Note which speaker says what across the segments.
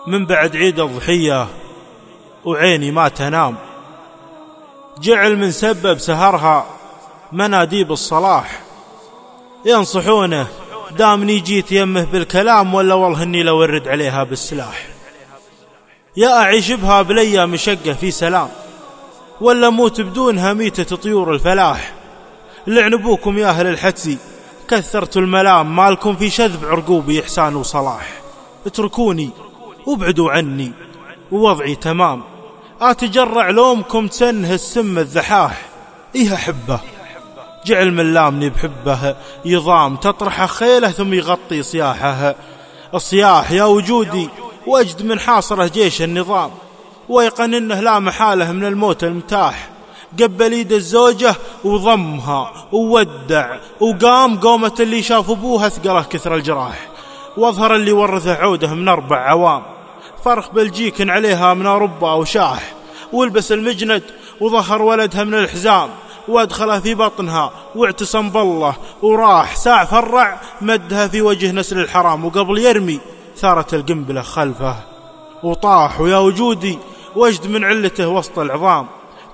Speaker 1: من بعد عيد الضحية وعيني ما تنام، جعل من سبب سهرها مناديب الصلاح، ينصحونه دامني جيت يمه بالكلام، ولا والله اني لو ارد عليها بالسلاح. يا اعيش بها بالايام شقه في سلام، ولا موت بدونها ميتة طيور الفلاح. لعن ابوكم يا اهل الحتزي، كثرتوا الملام، مالكم في شذب عرقوبي احسان وصلاح. اتركوني وابعدوا عني ووضعي تمام، اتجرع لومكم تسنه السم الذحاح. ايه احبه جعل من لامني بحبه يضام، تطرح خيله ثم يغطي صياحه. الصياح يا وجودي واجد من حاصره جيش النظام، ويقن انه لا محاله من الموت المتاح. قبل ايد الزوجه وضمها وودع، وقام قومة اللي شاف ابوها ثقله كثر الجراح. واظهر اللي ورثه عوده من 4 عوام، فرخ بلجيك عليها من أوروبا وشاح. والبس المجند وظهر ولدها من الحزام، وادخله في بطنها واعتصم بالله وراح. ساع فرع مدها في وجه نسل الحرام، وقبل يرمي ثارت القنبلة خلفه وطاح. ويا وجودي وجد من علته وسط العظام،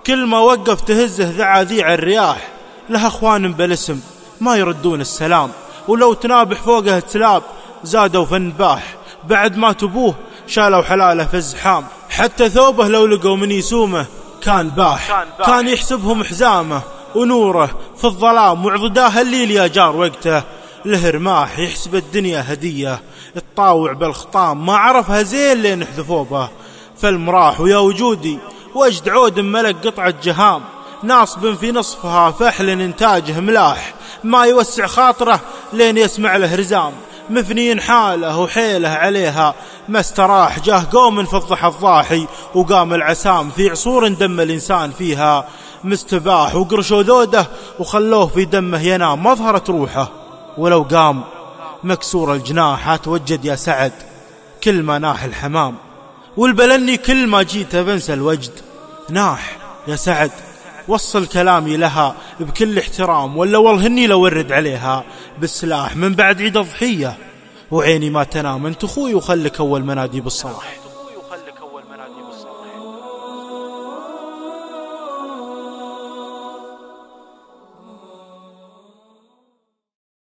Speaker 1: كل ما وقف تهزه ذعاذيع الرياح. له اخوان بالاسم ما يردون السلام، ولو تنابح فوقه تلاب زادوا فنباح. بعد ما تبوه شالوا حلاله في الزحام، حتى ثوبه لو لقوا من يسومه كان باح. كان يحسبهم حزامه ونوره في الظلام، وعضداه الليل يا جار وقته له رماح. يحسب الدنيا هدية الطاوع بالخطام، ما عرفها زين لين حذفوه به فالمراح. ويا وجودي وجد عود ملك قطعة جهام، ناصب في نصفها فحل انتاجه ملاح. ما يوسع خاطره لين يسمع له رزام، مفنين حاله وحيله عليها ما استراح. جاه قوم في الضحى الضاحي وقام العسام، في عصور دم الإنسان فيها مستباح. وقرشوا ذوده وخلوه في دمه ينام، ما ظهرت روحه ولو قام مكسور الجناح. توجد يا سعد كل ما ناح الحمام، والبلني كل ما جيت بنسى الوجد ناح. يا سعد وصل كلامي لها بكل احترام، ولا والله اني لو ارد عليها بالسلاح. من بعد عيد الضحية وعيني ما تنام، انت اخوي وخلك اول منادي بالصلاح.